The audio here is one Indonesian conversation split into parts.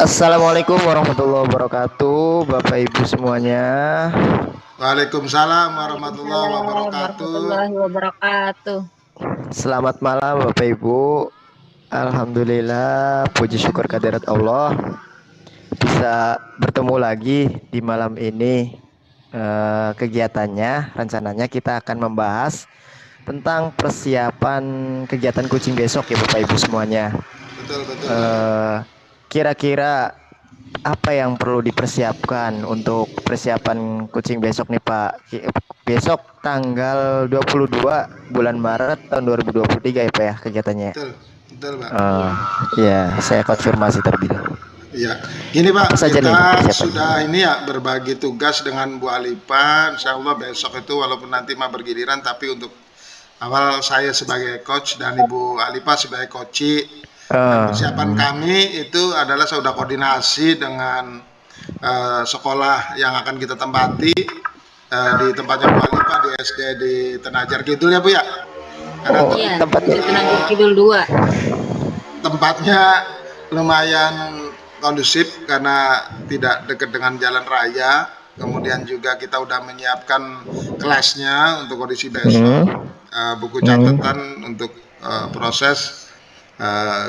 Assalamualaikum warahmatullahi wabarakatuh, Bapak Ibu semuanya. Waalaikumsalam warahmatullahi Waalaikumsalam wabarakatuh. warahmatullahi wabarakatuh. Selamat malam, Bapak Ibu. Alhamdulillah, puji syukur kehadirat Allah bisa bertemu lagi di malam ini. Kegiatannya, rencananya kita akan membahas tentang persiapan kegiatan kucing besok ya, Bapak Ibu semuanya. Betul. Kira-kira apa yang perlu dipersiapkan untuk persiapan kucing besok nih Pak? Besok tanggal 22 bulan Maret tahun 2023 ya Pak ya kegiatannya. Betul Pak. Ya, saya konfirmasi terlebih dahulu. Iya, gini Pak, Apa saja nih kita persiapan? sudah ini ya berbagi tugas dengan Bu Alipa. Insya Allah besok itu walaupun nanti mah bergiliran, tapi untuk awal saya sebagai coach dan Ibu Alipa sebagai coach. Persiapan kami itu adalah sudah koordinasi dengan sekolah yang akan kita tempati di tempatnya Bu Alipa di SD di Tenajar Kidul ya Bu ya. Karena Iya, tempatnya di Tenajar Kidul 2. tempatnya lumayan kondusif karena tidak dekat dengan jalan raya. Kemudian juga kita udah menyiapkan kelasnya untuk kondisi besok, buku catatan untuk proses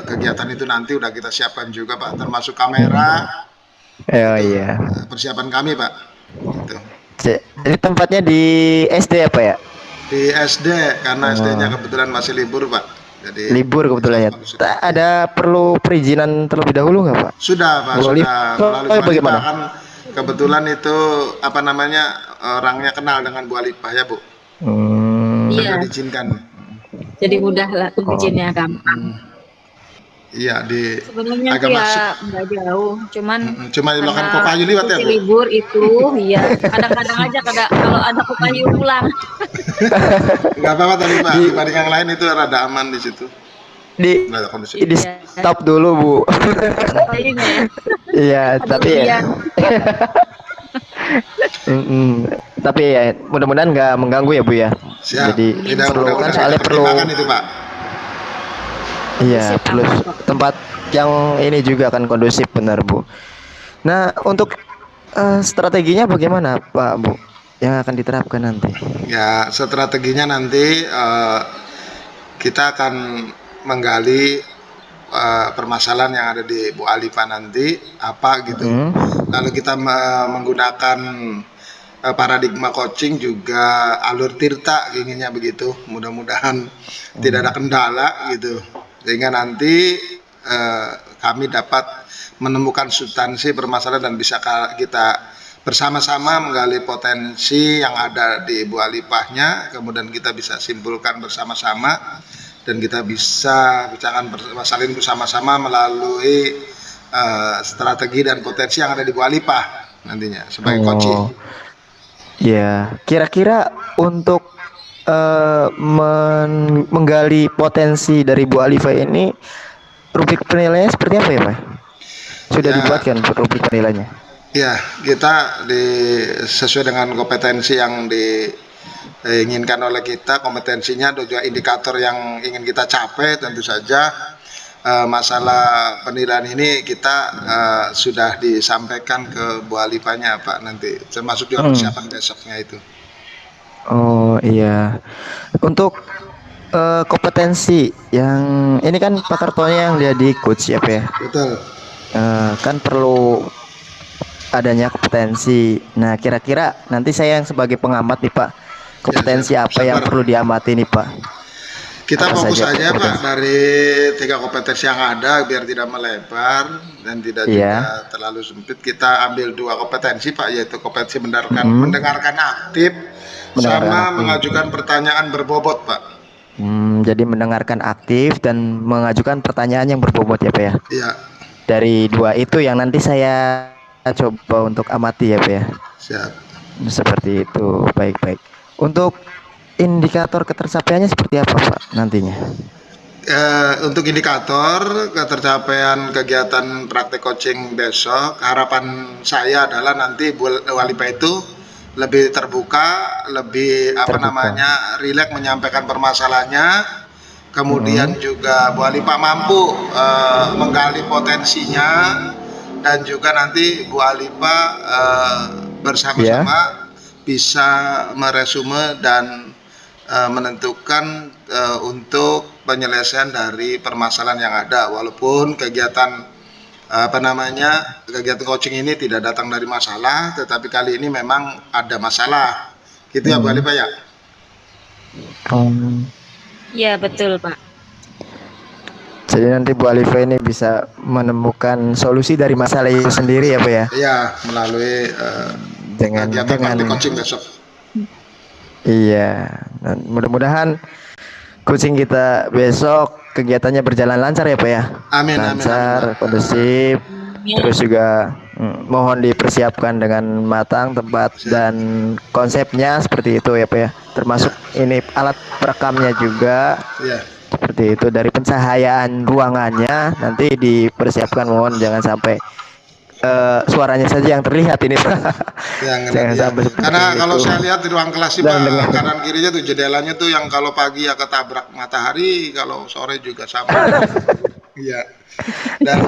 kegiatan itu nanti udah kita siapkan juga Pak, termasuk kamera. Iya. Persiapan kami Pak. Gitu. Jadi tempatnya di SD apa ya? Di SD karena SD-nya kebetulan masih libur Pak. Jadi Libur kebetulan ya. Ada perlu perizinan terlebih dahulu nggak Pak? Sudah Pak, Melalui- sudah melalui bagaimana? kan kebetulan itu apa namanya orangnya kenal dengan Bu Alipah ya Bu. Iya, Sudah diizinkan. jadi mudah lah izinnya gampang. Iya di Sebenarnya agak sih masuk. ya nggak jauh, cuman Cuma di Lokan karena Kopayu liwat ya cuti Bu. libur itu, iya. Kadang-kadang aja kalau ada Kopayu pulang. Enggak apa-apa tadi Pak, dibanding yang lain itu rada aman di situ. Di Nggak ada kondisi. stop dulu Bu. Ini ya. Iya, tapi ya. Iya. Tapi ya mudah-mudahan nggak mengganggu ya Bu ya. Siap. Jadi Tidak perlu kan mudah-mudahan soalnya ada perlu. pertimbangan itu Pak. Iya, Kondusif perlu aman, Pak. tempat yang ini juga kan kondusif benar Bu. Nah untuk strateginya bagaimana Pak Bu yang akan diterapkan nanti? Ya strateginya nanti kita akan menggali permasalahan yang ada di Bu Alifa nanti apa gitu. Lalu kita menggunakan paradigma coaching juga alur tirta inginnya begitu. Mudah-mudahan tidak ada kendala gitu. Sehingga nanti kami dapat menemukan substansi permasalahan dan bisa kita bersama-sama menggali potensi yang ada di Bu Alipahnya, kemudian kita bisa simpulkan bersama-sama dan kita bisa bicarakan masalah bersama-sama melalui strategi dan potensi yang ada di Bu Alipah nantinya sebagai coaching. Ya, kira-kira untuk menggali potensi dari Bu Alifa ini rubrik penilaiannya seperti apa ya Pak? Sudah dibuatkan rubrik penilaiannya? Ya, kita sesuai dengan kompetensi yang diinginkan oleh kita, kompetensinya ada juga indikator yang ingin kita capai. Tentu saja masalah penilaian ini kita sudah disampaikan ke Bu Alifanya Pak nanti, termasuk juga persiapan besoknya itu. Oh iya, untuk kompetensi yang ini kan Pak Kartonya yang jadi coach ya Pak ya? Betul. Kan perlu adanya kompetensi. Nah kira-kira nanti saya yang sebagai pengamat nih Pak, kompetensi apa yang perlu diamati nih Pak? Kita Apa fokus saja aja Pak kompetensi? dari 3 kompetensi yang ada biar tidak melebar dan tidak juga terlalu sempit. Kita ambil 2 kompetensi Pak, yaitu kompetensi mendengarkan aktif sama mengajukan pertanyaan berbobot Pak. Jadi mendengarkan aktif dan mengajukan pertanyaan yang berbobot ya Pak ya? Iya. Dari 2 itu yang nanti saya coba untuk amati ya Pak ya? Siap. Seperti itu, baik-baik. Untuk indikator ketercapaiannya seperti apa Pak nantinya? Untuk indikator ketercapaian kegiatan praktek coaching besok, harapan saya adalah nanti Bu Alipa itu lebih terbuka, lebih rileks menyampaikan permasalahannya. Kemudian juga Bu Alipa mampu menggali potensinya, dan juga nanti Bu Alifa bersama-sama bisa meresume dan menentukan untuk penyelesaian dari permasalahan yang ada, walaupun kegiatan kegiatan coaching ini tidak datang dari masalah, tetapi kali ini memang ada masalah gitu ya Bu Alifa ya. Iya betul Pak. Jadi nanti Bu Alifa ini bisa menemukan solusi dari masalah itu sendiri ya Pak ya? Iya, melalui dengan coaching besok. Iya, dan mudah-mudahan coaching kita besok kegiatannya berjalan lancar ya Pak ya? Amin. Lancar, kondusif. Terus juga mohon dipersiapkan dengan matang tempat dan konsepnya seperti itu ya Pak ya. Termasuk ini alat perekamnya juga. Iya. Seperti itu, dari pencahayaan ruangannya nanti dipersiapkan, mohon jangan sampai suaranya saja yang terlihat ini Pak. Jangan sampai karena kalau itu. saya lihat di ruang kelas sih Pak, kanan kirinya tuh jendelanya tuh yang kalau pagi ya ketabrak matahari, kalau sore juga sama. Iya. Dan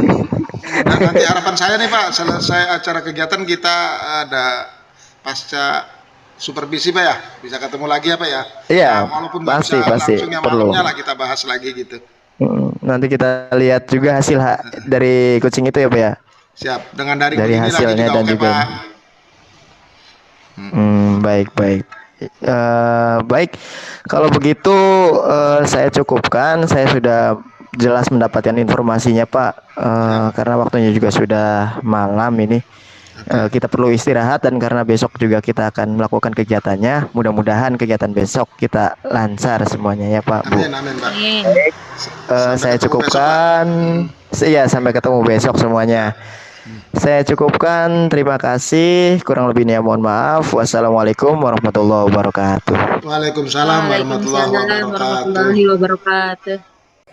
nanti harapan saya nih Pak, selesai acara kegiatan kita ada pasca supervisi Pak ya, bisa ketemu lagi ya Pak ya. Iya, nah, walaupun pasti langsung yang perlu. malamnya lah kita bahas lagi gitu. Nanti kita lihat juga hasil dari coaching itu ya Pak ya. Siap, dengan dari hasilnya dan juga Pak. Baik. Baik, kalau begitu saya cukupkan, saya sudah jelas mendapatkan informasinya Pak, karena waktunya juga sudah malam ini. Kita perlu istirahat, dan karena besok juga kita akan melakukan kegiatannya, mudah-mudahan kegiatan besok kita lancar semuanya ya Pak. Bu. Amin Pak. Saya cukupkan. Iya, sampai ketemu besok semuanya. Saya cukupkan, terima kasih. Kurang lebihnya mohon maaf. Wassalamualaikum warahmatullahi wabarakatuh. Waalaikumsalam warahmatullahi wabarakatuh.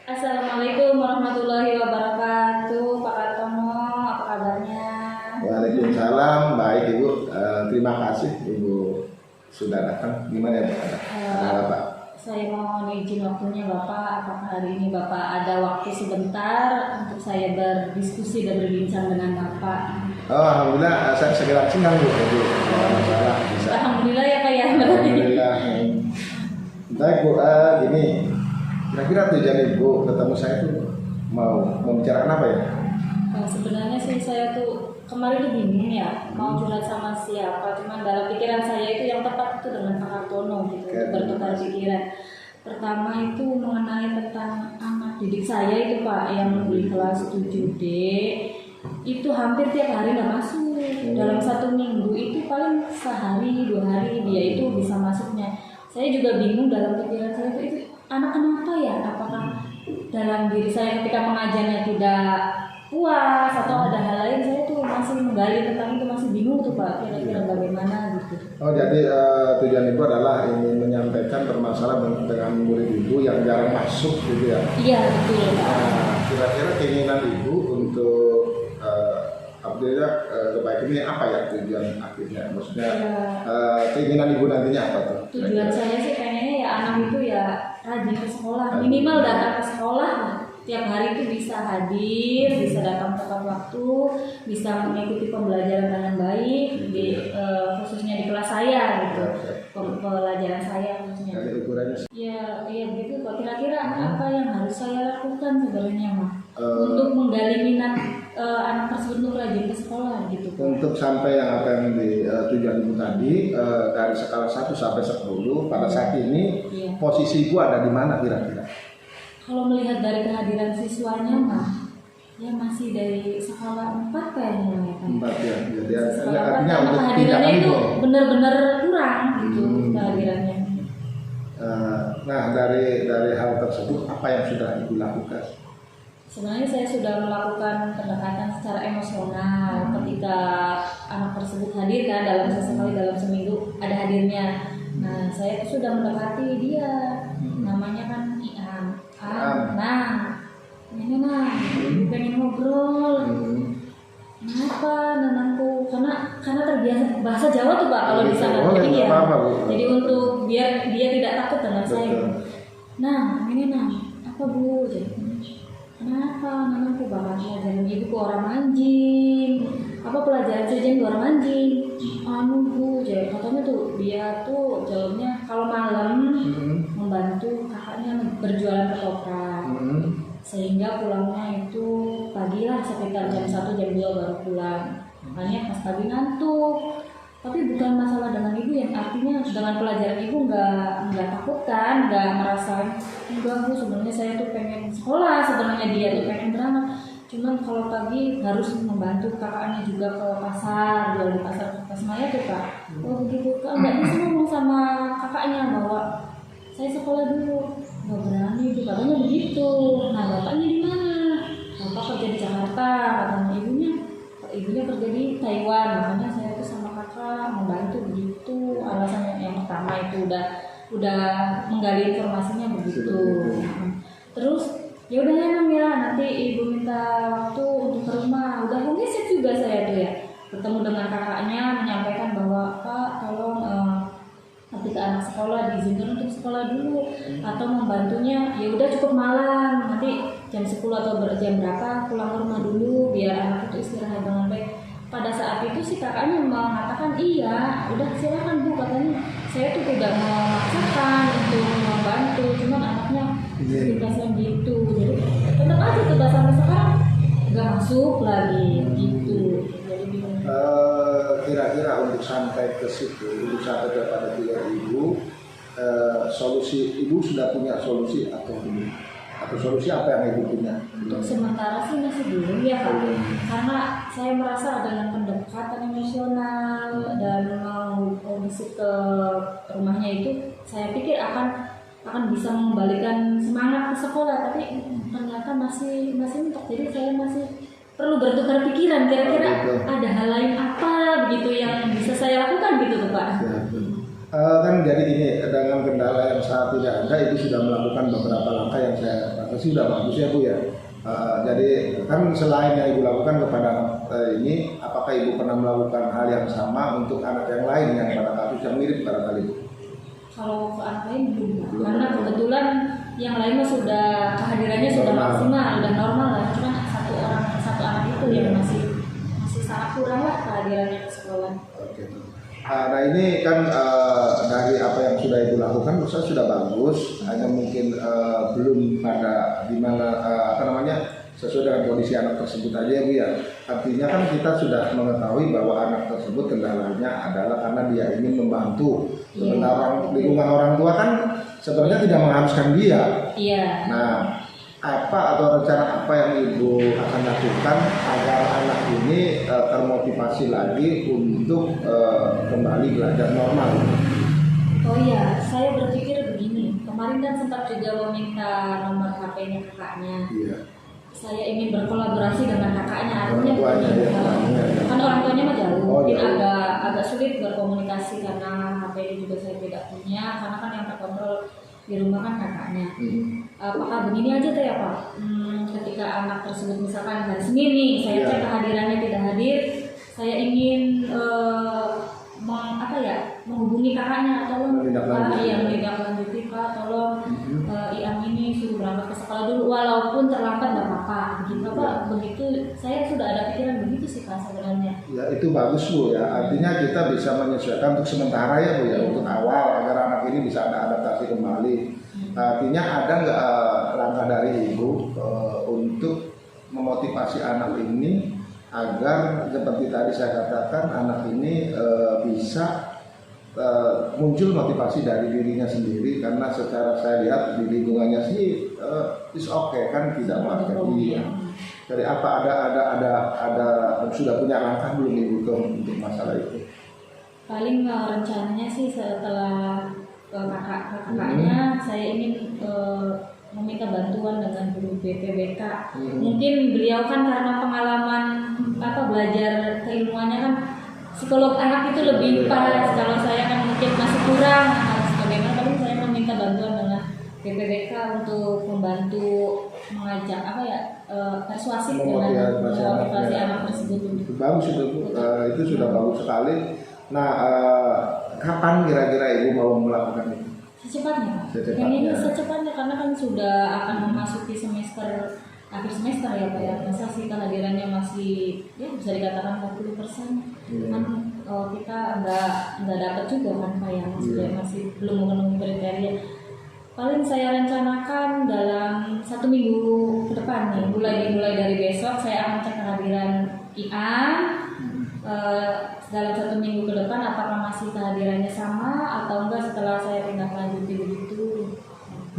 Assalamualaikum warahmatullahi wabarakatuh. Pak Kartono, apa kabarnya? Waalaikumsalam, baik Ibu. Terima kasih Ibu sudah datang. Gimana ya Pak? Saya mohon izin waktunya Bapak, apakah hari ini Bapak ada waktu sebentar untuk saya berdiskusi dan berbincang dengan Bapak? Oh, alhamdulillah, saya segera senang Bu. Masalah bisa. Alhamdulillah ya Pak ya. Alhamdulillah. Baik Bu, gini, kira-kira tujuan Ibu ketemu saya tuh mau membicarakan apa ya? Sebenarnya sih saya tuh kemarin tuh bingung ya mau curhat sama siapa, cuman dalam pikiran saya itu yang tepat itu dengan Pak Kartono gitu, bertukar pikiran. Pertama itu mengenai tentang anak didik saya itu Pak, yang di kelas 7D itu hampir tiap hari nggak masuk. Dalam 1 minggu itu paling sehari 2 hari dia itu bisa masuknya. Saya juga bingung dalam pikiran saya itu anak kenapa ya, apakah dalam diri saya ketika pengajarnya tidak puas atau ada hal lain, saya tuh masih menggali tentang itu, masih bingung tuh Pak, kira-kira bagaimana gitu. Oh, jadi tujuan Ibu adalah ingin menyampaikan permasalahan dengan murid Ibu yang jarang masuk gitu ya? Iya betul Pak. Kira-kira keinginan Ibu untuk update kebaikan ini apa ya tujuan akhirnya? Maksudnya keinginan Ibu nantinya apa tuh? Tujuan saya sih pengennya ya anak itu ya rajin ke sekolah, minimal datang ke sekolah lah. Tiap hari itu bisa hadir, bisa datang tepat waktu, bisa mengikuti pembelajaran dengan baik, khususnya di kelas saya gitu, pelajaran saya khususnya. Ya begitu Pak. Kira-kira apa yang harus saya lakukan sebenarnya Mas untuk menggali minat anak tersebut untuk rajin ke sekolah gitu Pak. Untuk sampai yang apa yang di tujuan Ibu tadi, dari skala 1 sampai 10 pada saat ini posisi Ibu ada di mana kira-kira? Kalau melihat dari kehadiran siswanya mah ya masih dari skala 4 kayaknya ya Pak. 4 ya. Jadi artinya kehadirannya itu benar-benar kurang gitu kehadirannya. Nah, dari hal tersebut apa yang sudah Ibu lakukan? Sebenarnya saya sudah melakukan pendekatan secara emosional ketika anak tersebut hadir kan, dalam sesekali dalam seminggu ada hadirnya. Nah, saya sudah mendekati dia, namanya kan nah, ini pengen ngobrol. Kenapa nananku? Karena terbiasa bahasa Jawa tuh Pak kalau di sana. Jadi ya. Jadi untuk biar dia tidak takut dengan saya. Nah, ini apa Bu? Jadi, kenapa namanya bakal pelajaran ibu ke orang mancing, apa pelajaran sejen ke orang mancing, anu bu, jadi katanya tuh dia tuh jawabnya kalau malam membantu kakaknya berjualan ketoprak, sehingga pulangnya itu pagi lah sekitar jam 1 jam 2 baru pulang, makanya pas pagi ngantuk. Tapi bukan masalah dengan ibu, yang artinya dengan pelajaran ibu nggak takut kan, nggak merasa enggak bu sebenarnya saya tuh pengen sekolah, sebenarnya dia tuh pengen beranak, cuman kalau pagi harus membantu kakaknya juga ke pasar, jual di pasar Tasmaya tuh kak. Oh begitu kak, nggak bisa ngomong sama kakaknya bahwa saya sekolah dulu, nggak berani tuh katanya begitu. Nah bapaknya di mana? Bapak kerja di Jakarta, katanya ibunya kerja di Taiwan, makanya saya tuh sama kakak membantu begitu. Alasannya yang pertama itu udah menggali informasinya begitu. Terus ya udah ya Nam ya, nanti ibu minta waktu untuk ke rumah. Udah ngeset juga saya tuh ya, bertemu dengan kakaknya menyampaikan bahwa Pak tolong ketika anak sekolah diizinkan untuk sekolah dulu, atau membantunya ya udah cukup malam, nanti jam 10 atau jam berapa pulang ke rumah dulu biar anak itu istirahat dengan baik. Pada saat itu si kakaknya mengatakan iya udah silakan bu, katanya saya tuh tidak memaksakan untuk membantu, cuman anaknya dikasih gitu, jadi tetap aja tuh sampai sekarang nggak masuk lagi gitu. Jadi bingung. Kira-kira untuk sampai ke situ, untuk sampai kepada tiga ibu, solusi ibu sudah punya solusi atau belum? Atau solusi apa yang ibu punya? Untuk sementara sih masih belum ya Pak, karena saya merasa dengan pendekatan emosional dan mau visit ke rumahnya itu, saya pikir akan bisa mengembalikan semangat ke sekolah, tapi ternyata masih mentok. Jadi saya masih perlu bertukar pikiran, kira-kira ada hal lain apa begitu yang bisa saya lakukan gitu tuh Pak. Kan jadi ini dengan kendala yang saat tidak ada, itu sudah melakukan beberapa langkah yang saya rasa sih sudah bagus ya Bu ya. Jadi kan selain yang ibu lakukan kepada ini, apakah ibu pernah melakukan hal yang sama untuk anak yang lain yang pada kasus yang mirip barangkali Bu? Kalau ke anak lain belum, karena kebetulan yang lain mah sudah kehadirannya sudah maksimal, sudah normal lah. Cuma satu anak itu yang masih sangat kurang lah kehadirannya ke sekolah. Oke. Nah ini kan dari apa yang sudah ibu lakukan, menurut saya sudah bagus. Hanya mungkin belum pada dimana sesuai dengan kondisi anak tersebut aja ya Bu ya. Artinya kan kita sudah mengetahui bahwa anak tersebut kendalanya adalah karena dia ingin membantu. Sementara lingkungan orang tua kan sebenarnya tidak mengharuskan dia. Iya. Nah, apa atau rencana apa yang ibu akan lakukan agar anak ini termotivasi lagi untuk kembali belajar normal? Oh iya, saya berpikir begini. Kemarin kan sempat juga meminta nomor HP-nya kakaknya. Iya. Saya ingin berkolaborasi dengan kakaknya, artinya Orang tuanya, kan orang tuanya mah jauh, Oh, mungkin jauh. agak sulit berkomunikasi karena HP ini juga saya tidak punya, karena kan yang terkontrol di rumah kan kakaknya. Apakah begini aja tuh ya Pak? Ketika anak tersebut misalkan hari Senin nih, saya cek kehadirannya tidak hadir, saya ingin menghubungi kakaknya, tolong menindaklanjuti Pak, tolong Iam ini suruh berangkat ke sekolah dulu walaupun terlambat nggak apa-apa begitu Pak. Begitu saya sudah ada pikiran begitu sih Pak sebenarnya. Ya itu bagus Bu ya, artinya kita bisa menyesuaikan untuk sementara ya Bu ya, untuk awal agar anak ini bisa ada adaptasi kembali. Artinya ada nggak langkah dari ibu untuk memotivasi anak ini agar seperti tadi saya katakan anak ini bisa muncul motivasi dari dirinya sendiri, karena secara saya lihat di lingkungannya sih is okay kan, tidak menghargai. Dari apa ada sudah punya langkah belum ibu untuk masalah itu? Paling rencananya sih setelah kakaknya saya ingin meminta bantuan dengan guru BPBK. Mungkin beliau kan karena pengalaman belajar keilmuannya kan psikolog anak itu lebih pas. Kalau saya kan mungkin masih kurang sebagaimana, tapi saya meminta bantuan dengan BPBK untuk membantu mengajak persuasif dengan motivasi anak tersebut. Bagus itu sudah bagus sekali. Nah, kapan kira-kira ibu mau melakukan itu? Secepatnya Pak. Yang ini secepatnya karena kan sudah akan memasuki semester akhir semester ya Pak ya, masa sih kehadirannya masih ya bisa dikatakan 40%. Kan kita nggak dapat juga kan Pak ya, masih belum memenuhi kriteria. Paling saya rencanakan dalam 1 minggu ke depan nih, mulai dari besok saya akan cek kehadiran Ian. Dalam 1 minggu ke depan apakah masih kehadirannya sama atau enggak setelah saya tindak lanjuti begitu.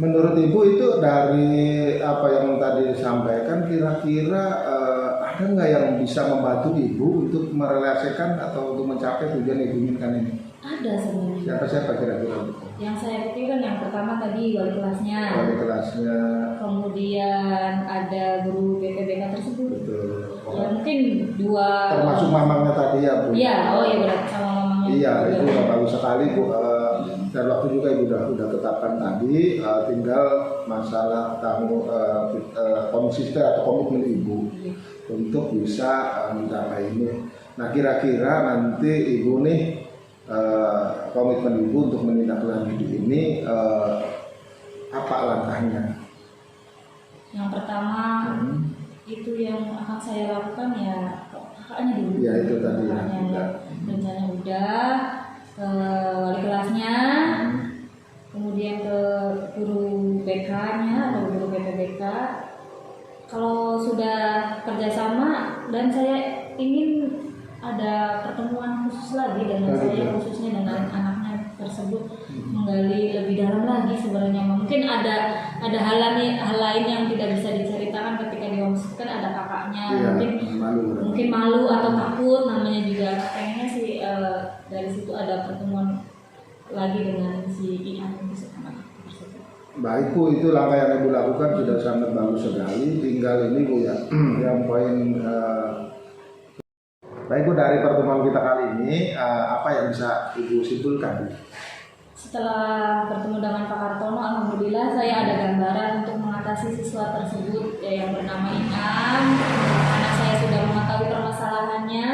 Menurut Ibu itu dari apa yang tadi disampaikan, kira-kira ada nggak yang bisa membantu Ibu untuk merealisasikan atau untuk mencapai tujuan Ibu inginkan ini? Ada sebenarnya. Siapa kira-kira? Yang saya pikirkan yang pertama tadi wali kelasnya. Wali kelasnya. Kemudian ada guru PPBK tersebut. Betul. Ya mungkin 2. Termasuk mamangnya tadi ya Bu? Iya, oh iya benar sama mamangnya. Iya, itu udah bagus sekali Bu. Dan waktu juga Ibu udah tetapkan tadi, tinggal masalah komisi atau komitmen Ibu untuk bisa mencapai ini. Nah kira-kira nanti Ibu nih komitmen Ibu untuk menindaklanjuti ini apa langkahnya? Yang pertama itu yang akan saya lakukan ya kakaknya dulu. Ya itu tadi ya. Rencana udah ke wali kelasnya, kemudian ke guru BK-nya atau guru PPBK. Kalau sudah kerjasama dan saya ingin ada pertemuan khusus lagi dengan saya, khususnya dengan anaknya tersebut, menggali lebih dalam lagi sebenarnya. Mungkin ada hal lain yang tidak bisa diceritakan ketika di homeschool, kan ada kakaknya, Ya, mungkin malu atau takut, namanya juga pengennya sih dari situ ada pertemuan lagi dengan si Ian anak tersebut. Baik Bu, itu langkah yang Ibu lakukan sudah sangat bagus sekali. Tinggal ini Bu ya, yang poin baik Bu, dari pertemuan kita kali ini apa yang bisa Ibu simpulkan? Setelah bertemu dengan Pak Kartono, alhamdulillah saya ada gambaran untuk mengatasi siswa tersebut yang bernama Ian. Anak saya sudah mengetahui permasalahannya,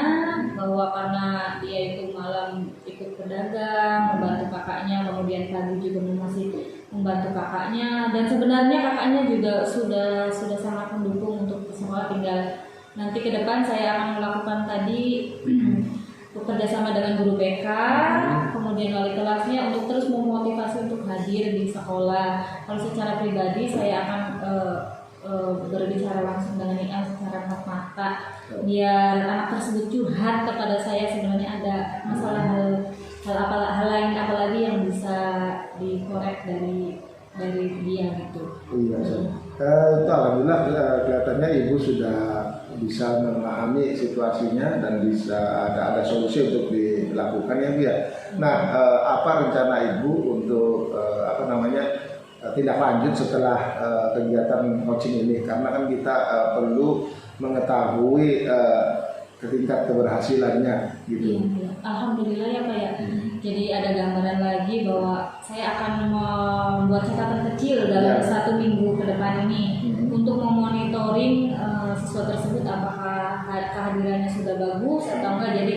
bahwa karena dia itu malam ikut pedagang, membantu kakaknya, kemudian pagi juga masih membantu kakaknya, dan sebenarnya kakaknya juga sudah sangat mendukung untuk sekolah. Tinggal nanti ke depan saya akan melakukan tadi bekerja sama dengan guru BK, kemudian wali kelasnya untuk terus memotivasi untuk hadir di sekolah. Kalau secara pribadi saya akan berbicara langsung dengan Ian secara empat mata, biar anak tersebut curhat kepada saya sebenarnya ada masalah hal lain apalagi yang bisa dikorek dari dia gitu. Iya, itu alhamdulillah kelihatannya Ibu sudah bisa memahami situasinya dan bisa ada solusi untuk dilakukan ya Bu ya. Nah, apa rencana Ibu untuk tindak lanjut setelah kegiatan coaching ini? Karena kan kita perlu mengetahui tingkat keberhasilannya gitu. Iya. Alhamdulillah ya Pak ya. Jadi ada gambaran lagi bahwa saya akan membuat catatan kecil dalam 1 minggu ke depan ini untuk memonitoring siswa tersebut apakah kehadirannya sudah bagus atau enggak. Jadi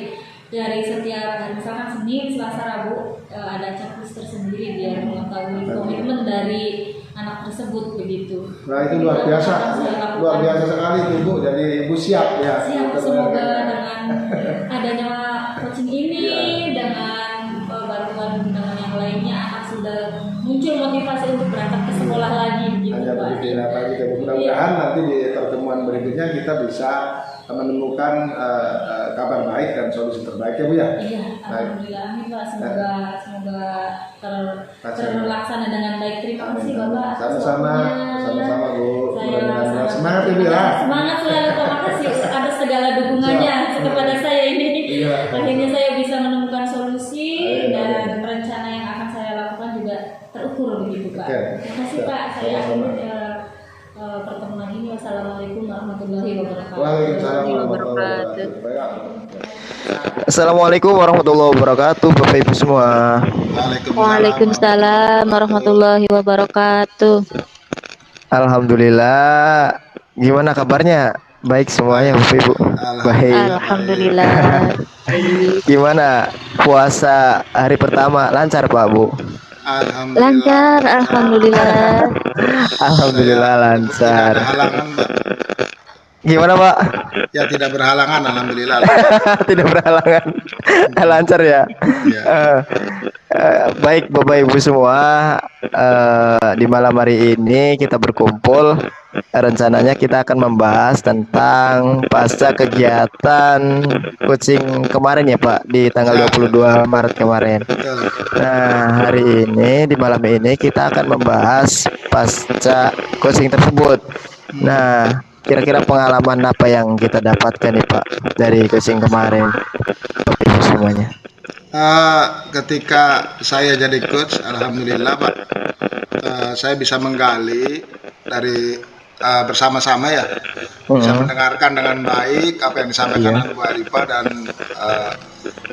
dari setiap hari, misalkan Senin, Selasa, Rabu ada checklist tersendiri biar mengetahui komitmen dari anak tersebut begitu. Nah itu luar biasa sekali itu Bu. Jadi Ibu siap ya. Siap, semoga dengan adanya coaching ini dengan bantuan dengan yang lainnya anak sudah muncul motivasi untuk berangkat ke sekolah lagi gitu Pak. Mudah-mudahan nanti di pertemuan berikutnya kita bisa menemukan kabar baik dan solusi terbaik ya Bu ya. Iya, alhamdulillah, amin Pak. Semoga terlaksana dengan baik. Terima kasih Bapak. Sama-sama Bu. Saya Semangat Ibu ya. Semangat selalu, terima kasih atas segala dukungannya kepada saya ini. Akhirnya saya bisa menemukan solusi dan rencana yang akan saya lakukan juga terukur begitu Pak. Terima kasih Pak. Saya akhiri pertemuan ini. Wassalamualaikum warahmatullahi wabarakatuh. Waalaikumsalam warahmatullahi wabarakatuh. Assalamualaikum warahmatullahi wabarakatuh, Bapak Ibu semua. Waalaikumsalam warahmatullahi wabarakatuh. Alhamdulillah. Gimana kabarnya? Baik semuanya Bapak Ibu. Baik. Alhamdulillah. Gimana puasa hari pertama, lancar Pak Bu? Alhamdulillah Lancar, alhamdulillah. Alhamdulillah tidak lancar. ada halangan Pak. Gimana Pak? Ya tidak berhalangan alhamdulillah. Tidak berhalangan. Lancar ya. Ya. Baik Bapak Ibu semua, di malam hari ini kita berkumpul. Rencananya kita akan membahas tentang pasca kegiatan coaching kemarin ya Pak, di tanggal 22 Maret kemarin. Betul. Nah, hari ini di malam ini kita akan membahas pasca coaching tersebut. Nah, kira-kira pengalaman apa yang kita dapatkan nih Pak dari coaching kemarin, Bapak Ibu semuanya? Ketika saya jadi coach, alhamdulillah Pak, saya bisa menggali dari bersama-sama ya, bisa mendengarkan dengan baik apa yang disampaikan oleh Bu Alifa dan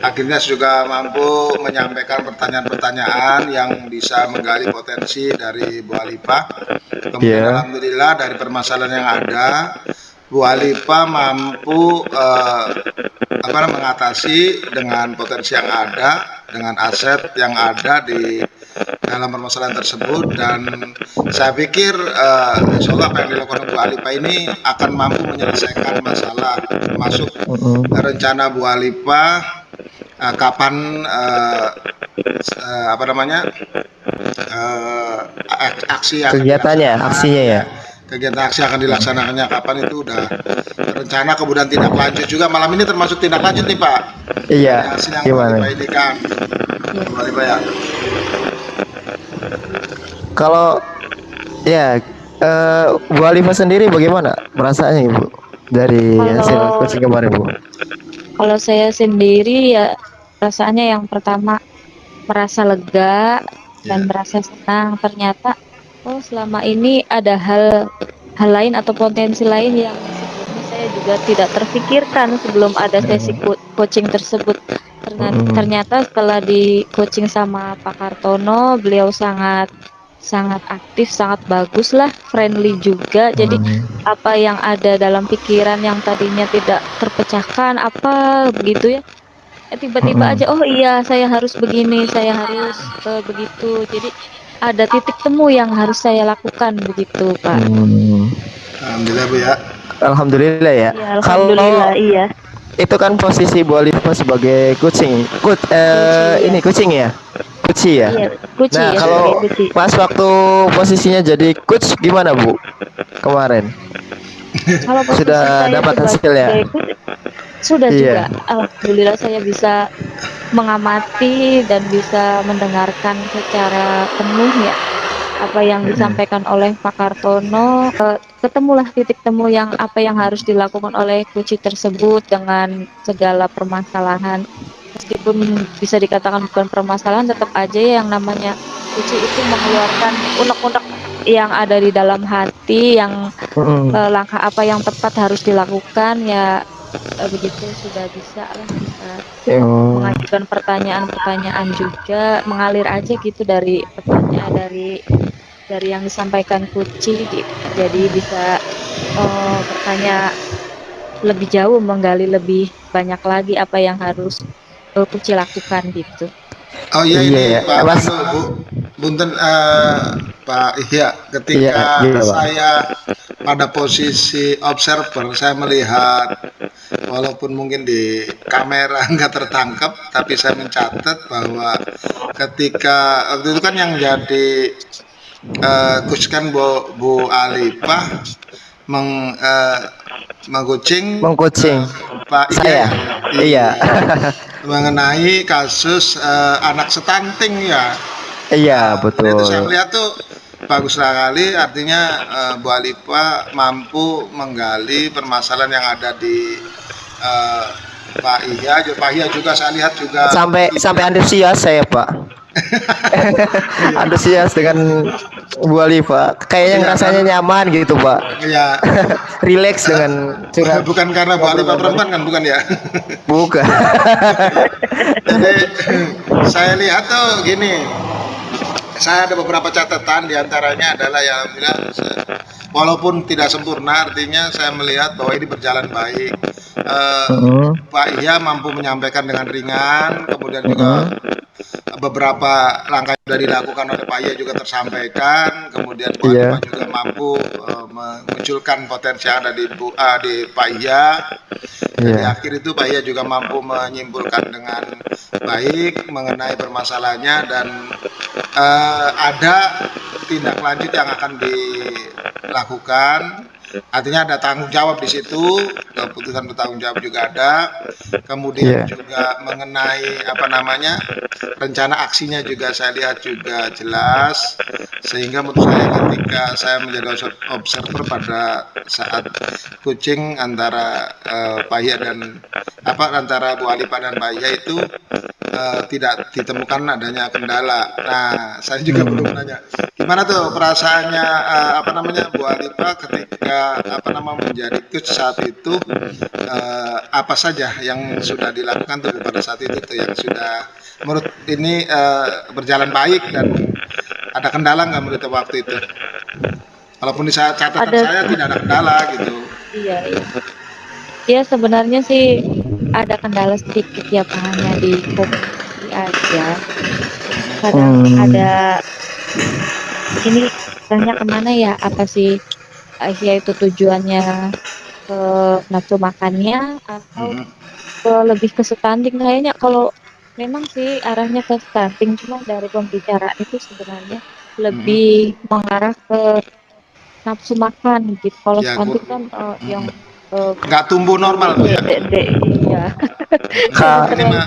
akhirnya saya juga mampu menyampaikan pertanyaan-pertanyaan yang bisa menggali potensi dari Bu Alifa. Kemudian alhamdulillah dari permasalahan yang ada, Bu Alifa mampu mengatasi dengan potensi yang ada, dengan aset yang ada di dalam permasalahan tersebut, dan saya pikir insya Allah apa yang dilakukan Bu Alifa ini akan mampu menyelesaikan masalah, termasuk rencana Bu Alifa kapan aksi aksinya ya. Kegiatan aksi akan dilaksanakannya kapan itu udah rencana, kemudian tindak lanjut juga malam ini termasuk tindak lanjut nih Pak. Iya. Hasil yang Gimana? ini kan ya. Kalau ya Bu Alifa sendiri bagaimana perasaannya Ibu dari hasil coaching kemarin Bu? Kalau saya sendiri ya rasanya yang pertama merasa lega dan merasa senang. Ternyata oh selama ini ada hal lain atau potensi lain yang sebelumnya saya juga tidak terfikirkan sebelum ada sesi coaching tersebut. Ternyata setelah di coaching sama Pak Kartono, beliau sangat aktif, sangat bagus lah, friendly juga. Jadi apa yang ada dalam pikiran yang tadinya tidak terpecahkan apa begitu ya, tiba-tiba aja oh iya saya harus begini, saya harus begitu. Jadi ada titik temu yang harus saya lakukan begitu Pak. Alhamdulillah Bu ya. Alhamdulillah ya. Ya alhamdulillah iya. Itu kan posisi Bu Alifa sebagai coaching, ini coaching ya, coach ya. Iya, coach Nah ya, kalau coach. pas waktu posisinya jadi coach gimana Bu kemarin? Kalau posisi Sudah saya dapat sebagai hasilnya? coach, sudah Iya. juga. Alhamdulillah saya bisa mengamati dan bisa mendengarkan secara penuh ya apa yang disampaikan oleh Pak Kartono. Ketemulah titik temu yang apa yang harus dilakukan oleh coach tersebut dengan segala permasalahan. Meskipun bisa dikatakan bukan permasalahan, tetap aja yang namanya coach itu mengeluarkan unek-unek yang ada di dalam hati, yang langkah apa yang tepat harus dilakukan ya. Begitu sudah bisa lah, bisa mengajukan pertanyaan-pertanyaan juga, mengalir aja gitu dari pertanyaan dari yang disampaikan Kuci, jadi bisa bertanya lebih jauh, menggali lebih banyak lagi apa yang harus Kuci lakukan gitu. Oh iya ini Iya, Pak Mas. Bu, Bunten Pak Ihya, ketika Iya, Pak. saya pada posisi observer, saya melihat walaupun mungkin di kamera nggak tertangkap, tapi saya mencatat bahwa ketika waktu itu kan yang jadi coach kan Bu Alifa mengcoaching Pak saya. Iya. mengenai kasus anak stunting ya. Iya, betul. Itu saya melihat tuh bagus sekali, artinya Bu Alifa mampu menggali permasalahan yang ada di Pak Ihya juga saya lihat juga sampai antusias saya Pak. Antusias dengan Bu Alifa, kayaknya rasanya nyaman gitu Pak. ya Relax dengan curhat. bukan karena Bu Alifa perempuan kan, bukan ya. Bukan. Jadi saya lihat tuh gini, saya ada beberapa catatan, diantaranya adalah ya alhamdulillah walaupun tidak sempurna, artinya saya melihat bahwa ini berjalan baik. Pak Ihya mampu menyampaikan dengan ringan, kemudian juga beberapa langkah yang sudah dilakukan oleh Pak Iya juga tersampaikan, kemudian Bu Iya. Alifah juga mampu memunculkan potensi yang ada di Pak Iya. Dan di Iya. akhir itu Pak Iya juga mampu menyimpulkan dengan baik mengenai permasalahannya, dan ada tindak lanjut yang akan dilakukan. Artinya ada tanggung jawab di situ, keputusan bertanggung jawab juga ada. Kemudian Iya. juga mengenai rencana aksinya juga saya lihat juga jelas, sehingga menurut saya ketika saya menjadi observer pada saat coaching antara Pak Iya dan antara Bu Alifah dan Pak Iya itu tidak ditemukan adanya kendala. Nah, saya juga perlu menanya, gimana tuh perasaannya Bu Alifah ketika menjadi coach saat itu, apa saja yang sudah dilakukan tuh pada saat itu tuh yang sudah menurut ini berjalan baik, dan ada kendala nggak menurut waktu itu? Walaupun di catatan Ada. saya tidak ada kendala gitu. Iya, iya. Ya sebenarnya sih ada kendala sedikit ya Pak, hanya di komunikasi aja. Kadang ada ini tanya kemana ya, apa sih ya itu tujuannya ke nafsu makannya atau lebih ke stunting. Kayaknya kalau memang sih arahnya ke stunting, cuma dari pembicaraan itu sebenarnya lebih mengarah ke nafsu makan gitu. Kalau Ya, stunting kan yang nggak tumbuh normal Bu ya. iya. Ini mah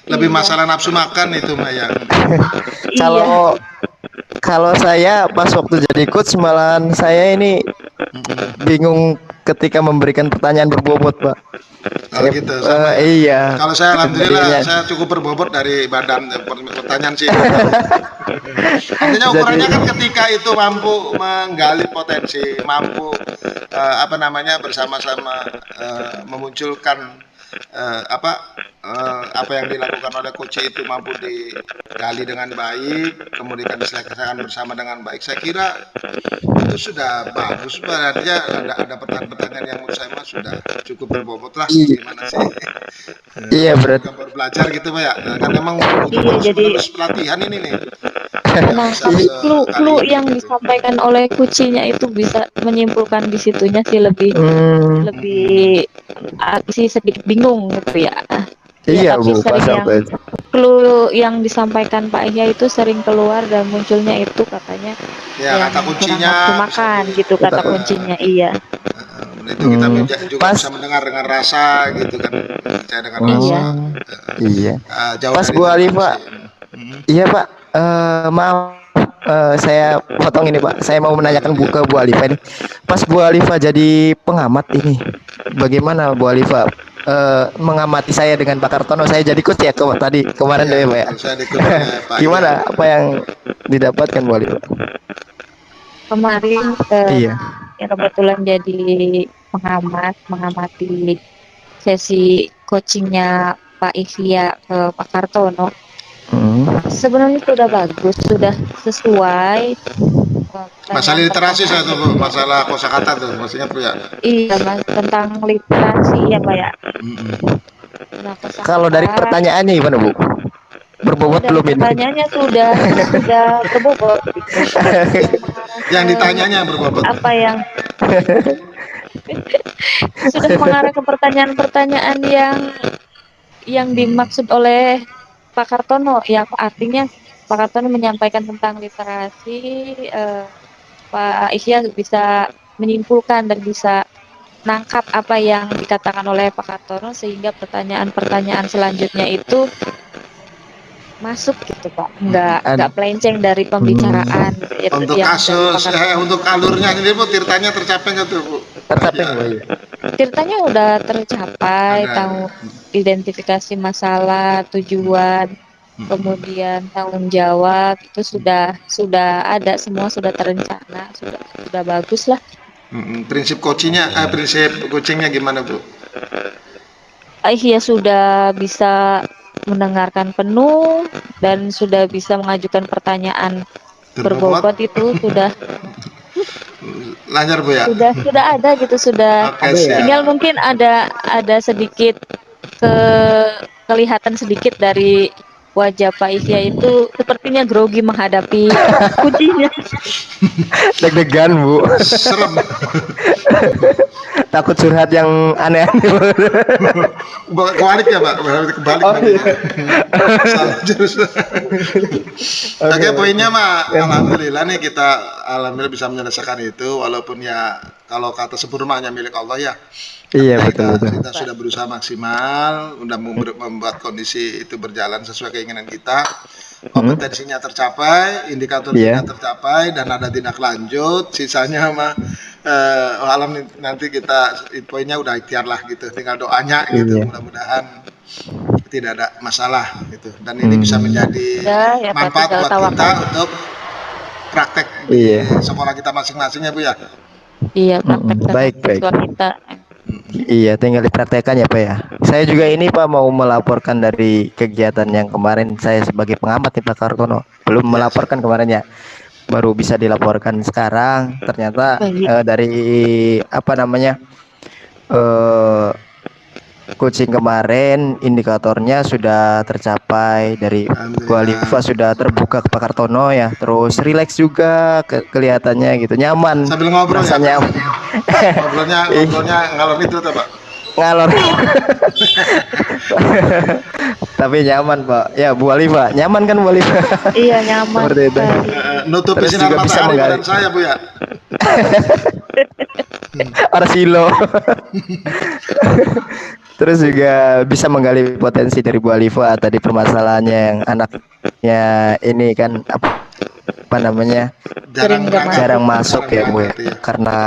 lebih masalah nafsu makan itu mah ya. Kalau kalau saya pas waktu jadi coach malahan saya ini bingung ketika memberikan pertanyaan berbobot, Pak. Oh gitu, sama ya. Iya. Kalau saya alhamdulillah Jadinya- saya cukup berbobot dari badan pertanyaan sih. Artinya ukurannya kan ketika itu mampu menggali potensi, mampu bersama-sama memunculkan apa yang dilakukan oleh coach itu mampu digali dengan baik, kemudian diselesaikan bersama dengan baik. Saya kira itu sudah bagus, berarti ada pertanyaan-pertanyaan yang menurut saya sudah cukup berbobot lah. Gimana sih? Iya, berarti Baru belajar gitu Pak ya. Kan memang butuh jadi- terus pelatihan ini nih. Nah, Bisa tapi sekali clue ini yang gitu. disampaikan oleh kucinya itu bisa menyimpulkan di situnya sih lebih sih sedikit bingung gitu ya. iya tapi Bu, pas sering waktu itu. clue yang disampaikan Pak Ihya itu sering keluar dan munculnya itu katanya Ya, kata kurang kuncinya nafsu makan gitu kata Kata- kuncinya. Iya. Itu kita juga Pas- bisa mendengar dengan rasa gitu kan. Saya dengan Oh, rasa. iya. Jauh Pas dari Bu tangan Alifah, sih. iya Pak, maaf, saya potong ini Pak. Saya mau menanyakan ke Bu Alifah ini. Pas Bu Alifah jadi pengamat ini, bagaimana Bu Alifah mengamati saya dengan Pak Kartono? Saya jadi coach ya kemarin deh Pak ya. Saya diikuti Pak Gimana? Iya. Apa yang didapatkan Bu Alifah? Kemarin Iya. yang kebetulan jadi pengamat mengamati sesi coachingnya Pak Ihya ke Pak Kartono. Sebenarnya sudah bagus, sudah sesuai. Masalah literasi saya tuh Bu, masalah kosakata tuh maksudnya Bu ya. Iya Mas, tentang literasi ya Pak ya. Nah, Kalau dari pertanyaannya gimana Bu? Berbobot dari belum ini? pertanyaannya sudah berbobot. Yang ditanyanya yang berbobot. Apa yang sudah mengarah ke pertanyaan-pertanyaan yang dimaksud oleh Pak Kartono, yang artinya Pak Kartono menyampaikan tentang literasi, Pak Ihya bisa menyimpulkan dan bisa nangkap apa yang dikatakan oleh Pak Kartono, sehingga pertanyaan-pertanyaan selanjutnya itu masuk gitu Pak, nggak melenceng dari pembicaraan. Untuk kasus, untuk alurnya sendiri Bu, tirtanya tercapai nggak tuh Bu? Tercapai Bu ya? Ceritanya udah tercapai, Ada. tahu identifikasi masalah, tujuan, kemudian tanggung jawab itu sudah ada, semua sudah terencana, sudah bagus lah. Prinsip coachingnya gimana Bu? Ya sudah bisa mendengarkan penuh dan sudah bisa mengajukan pertanyaan berbobot itu sudah lancar Bu ya? sudah ada gitu, sudah. Oke, siap. Tinggal mungkin ada sedikit kelihatan sedikit dari wajah Pak Isya itu sepertinya grogi menghadapi kucingnya. Deg-degan Bu. Serem. Takut curhat yang aneh-aneh. Kebalik ya Pak, kebalik Oh, nanti. iya. Salah terus. Oke, poinnya mah alhamdulillah nih kita alhamdulillah bisa menyelesaikan itu, walaupun ya kalau kata sempurna hanya milik Allah ya. Iya, Kita, betul. kita sudah berusaha maksimal, udah membuat kondisi itu berjalan sesuai keinginan kita. Kompetensinya tercapai, indikatornya Iya. tercapai, dan ada tindak lanjut. Sisanya mah alam nanti kita poinnya udah ikhtiar lah gitu. Tinggal doanya gitu. Iya. Mudah-mudahan tidak ada masalah gitu. Dan ini bisa menjadi Ya, manfaat tinggal buat kita tawakal. untuk praktek di Iya. sekolah kita masing-masing ya Bu ya. Iya, praktek dengan Baik, baik. siswa kita. Iya, tinggal dipraktekkan ya Pak ya. Saya juga ini Pak mau melaporkan dari kegiatan yang kemarin saya sebagai pengamat nih Pak Kartono. Belum melaporkan kemarin ya. Baru bisa dilaporkan sekarang. Ternyata Baik. dari apa namanya? Coaching kemarin indikatornya sudah tercapai, dari Bu Alifa sudah terbuka ke Pak Kartono ya, terus rileks juga kelihatannya gitu, nyaman Sambil ngobrol ya. rasanya. Ngobrolnya ngalor itu tuh Pak. Ngalor. Tapi nyaman Pak ya Bu Alifa, nyaman kan Bu Alifa? Iya, nyaman Seperti itu. sekali. Nutupi Terus sinar juga bisa matahari menggali. badan saya Bu ya. Arsilo. Terus juga bisa menggali potensi dari Bu Alifa tadi, permasalahannya yang anaknya ini kan apa namanya, Sering nggak berangkat. jarang masuk ya Bu ya, Iya. karena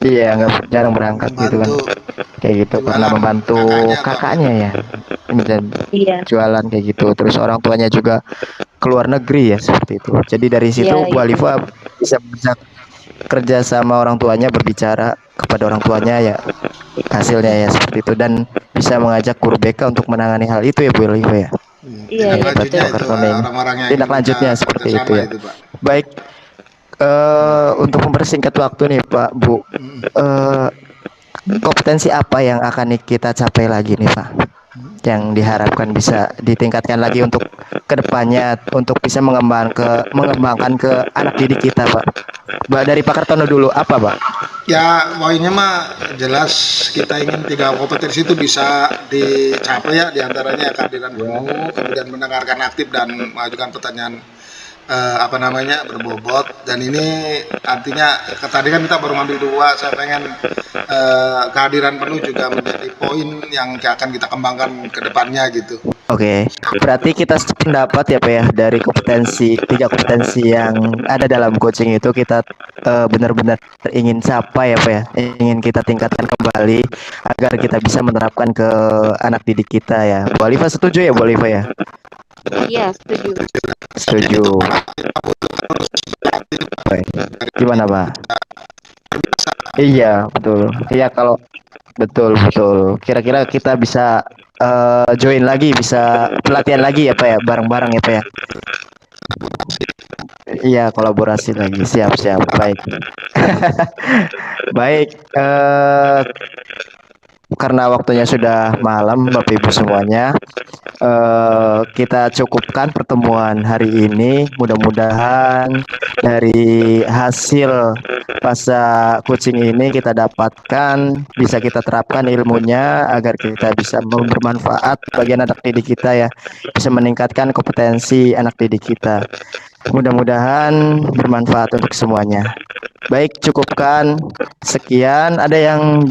iya nggak jarang berangkat gitu kan, Membantu kayak gitu, karena membantu kakaknya ya dan Iya. jualan kayak gitu. Terus orang tuanya juga keluar negeri ya, seperti itu. Jadi dari situ Iya, Bu Alifa bisa kerja sama orang tuanya, berbicara kepada orang tuanya ya, hasilnya ya seperti itu, dan bisa mengajak guru BK untuk menangani hal itu ya Bu Alifa ya. Iya, Tindak lanjutnya betul. itu Karena orang-orang yang tindak ingin lanjutnya kita seperti kerjasama itu ya. Pak. Baik, untuk mempersingkat waktu nih Pak Bu, kompetensi apa yang akan kita capai lagi nih Pak, yang diharapkan bisa ditingkatkan lagi untuk kedepannya, untuk bisa mengembangkan ke anak didik kita Pak? Dari Pak Kartono dulu, apa Pak? Ya, poinnya mah jelas kita ingin 3 kompetensi itu bisa dicapai ya, diantaranya kehadiran penuh, kemudian mendengarkan aktif dan mengajukan pertanyaan berbobot. Dan ini artinya tadi kan kita baru ngambil 2, saya pengen kehadiran penuh juga menjadi poin yang akan kita kembangkan ke depannya gitu. Oke, berarti kita sependapat ya Pak ya, dari 3 kompetensi yang ada dalam coaching itu kita benar-benar ingin capai ya Pak ya, ingin kita tingkatkan kembali agar kita bisa menerapkan ke anak didik kita ya. Bu Alifa setuju ya Bu Alifa ya? Iya, setuju. Setuju. Baik. Gimana Pak? Iya betul. Iya, kalau betul. Kira-kira kita bisa join lagi, bisa pelatihan lagi ya Pak ya, bareng-bareng ya Pak ya. Iya, kolaborasi lagi. Siap. Baik. Baik. Karena waktunya sudah malam, Bapak Ibu semuanya, kita cukupkan pertemuan hari ini. Mudah-mudahan dari hasil fase coaching ini kita dapatkan, bisa kita terapkan ilmunya agar kita bisa bermanfaat bagi anak didik kita ya, bisa meningkatkan kompetensi anak didik kita. Mudah-mudahan bermanfaat untuk semuanya. Baik, cukupkan sekian. Ada yang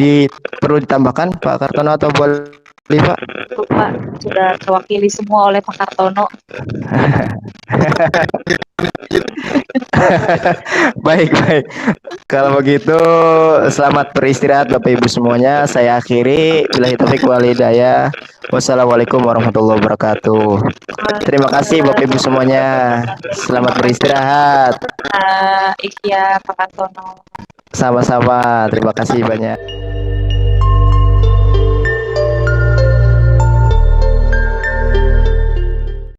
perlu ditambahkan Pak Kartono atau Bu Alifa? Pak, sudah terwakili semua oleh Pak Kartono. Baik. Kalau begitu, selamat beristirahat Bapak Ibu semuanya. Saya akhiri. Billahi taufiq wal hidayah. Wassalamualaikum warahmatullahi wabarakatuh. Terima kasih Bapak Ibu semuanya. Selamat beristirahat. Iya, Pak Kartono. Sama-sama. Terima kasih banyak.